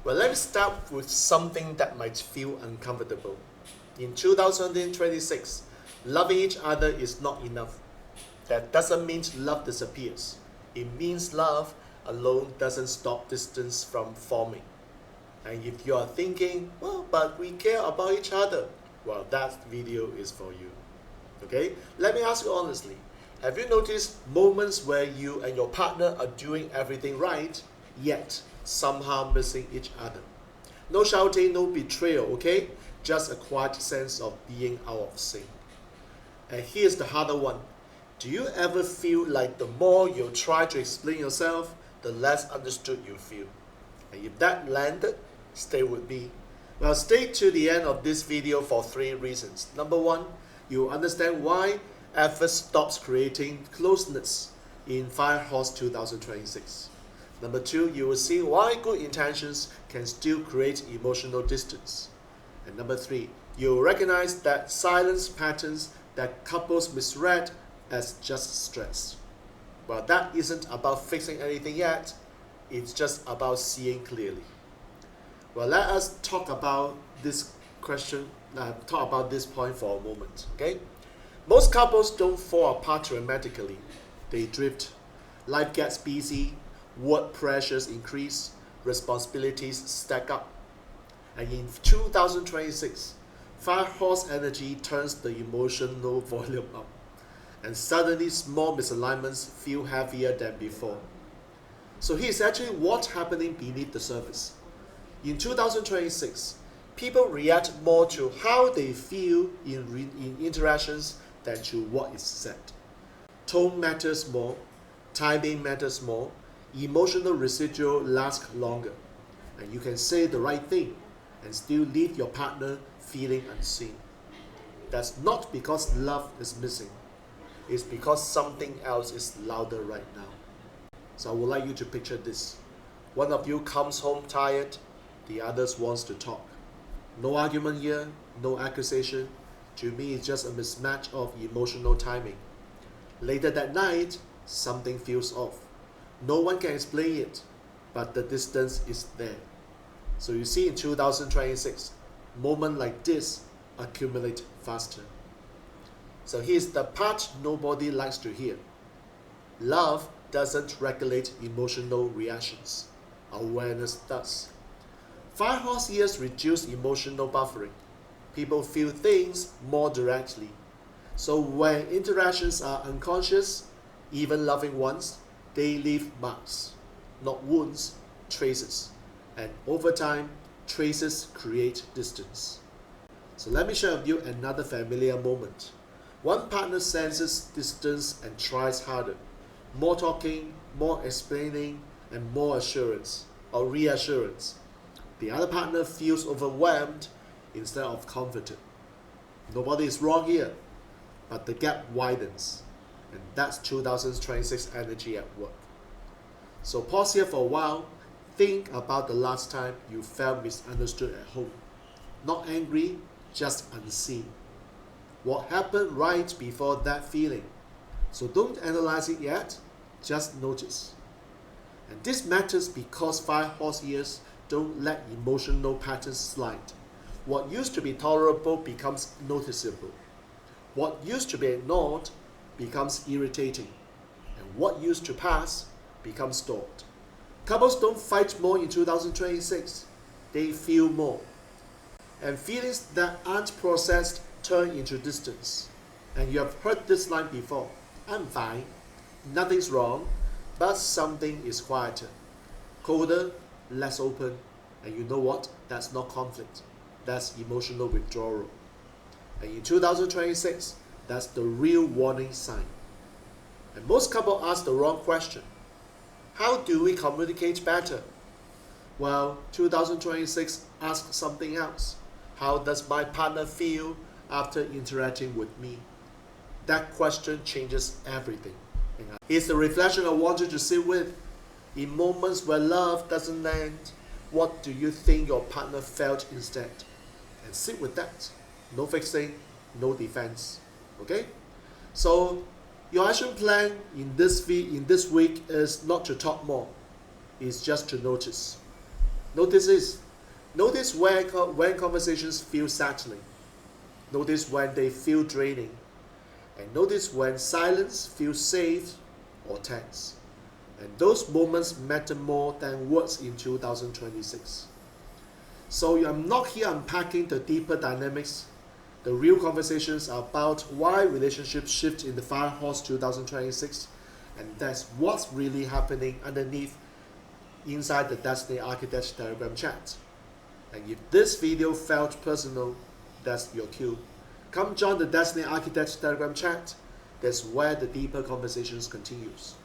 Well, let me start with something that might feel uncomfortable. In 2026, loving each other is not enough. That doesn't mean love disappears. It means love alone doesn't stop distance from forming. And if you are thinking, well, but we care about each other, well, that video is for you. Okay? Let me ask you honestly. Have you noticed moments where you and your partner are doing everything right, yet somehow missing each other? No shouting, no betrayal, okay? Just a quiet sense of being out of sync. And here's the harder one. Do you ever feel like the more you try to explain yourself, the less understood you feel? And if that landed, stay with me. Well, stay to the end of this video for 3 reasons. Number 1, you understand why effort stops creating closeness in Fire Horse 2026. Number 2, you will see why good intentions can still create emotional distance. And number 3, you will recognize that silence patterns that couples misread as just stress. But that isn't about fixing anything yet, it's just about seeing clearly. Well, let us talk about this point for a moment, okay? Most couples don't fall apart dramatically. They drift. Life gets busy, work pressures increase, responsibilities stack up. And in 2026, Fire Horse energy turns the emotional volume up. And suddenly small misalignments feel heavier than before. So here's actually what's happening beneath the surface. In 2026, people react more to how they feel in interactions than to what is said. Tone matters more, timing matters more, emotional residual lasts longer, and you can say the right thing and still leave your partner feeling unseen. That's not because love is missing, it's because something else is louder right now. So I would like you to picture this. One of you comes home tired, the other wants to talk. No argument here, no accusation. To me, it's just a mismatch of emotional timing. Later that night, something feels off. No one can explain it, but the distance is there. So you see in 2026, moments like this accumulate faster. So here's the part nobody likes to hear. Love doesn't regulate emotional reactions. Awareness does. Fire Horse years reduce emotional buffering. People feel things more directly. So when interactions are unconscious, even loving ones, they leave marks, not wounds, traces. And over time, traces create distance. So let me share with you another familiar moment. One partner senses distance and tries harder. More talking, more explaining, and more assurance or reassurance. The other partner feels overwhelmed instead of comforted. Nobody is wrong here, but the gap widens. And that's 2026 energy at work. So pause here for a while. Think about the last time you felt misunderstood at home. Not angry, just unseen. What happened right before that feeling? So don't analyze it yet, just notice. And this matters because Fire Horse years don't let emotional patterns slide. What used to be tolerable becomes noticeable. What used to be ignored becomes irritating. And what used to pass becomes stored. Couples don't fight more in 2026. They feel more. And feelings that aren't processed turn into distance. And you have heard this line before. I'm fine. Nothing's wrong. But something is quieter. Colder, less open. And you know what? That's not conflict. That's emotional withdrawal. And in 2026, that's the real warning sign. And most couples ask the wrong question. How do we communicate better? Well, 2026 asks something else. How does my partner feel after interacting with me? That question changes everything. It's the reflection I want you to sit with. In moments where love doesn't land, what do you think your partner felt instead? And sit with that. No fixing, no defense. Okay? So your action plan in this week is not to talk more. It's just to notice. Notice when conversations feel settling. Notice when they feel draining. And notice when silence feels safe or tense. And those moments matter more than words in 2026. So I'm not here unpacking the deeper dynamics. The real conversations are about why relationships shift in the Fire Horse 2026, and that's what's really happening underneath inside the Destiny Architects Telegram chat. And if this video felt personal, that's your cue. Come join the Destiny Architects Telegram chat. That's where the deeper conversations continues.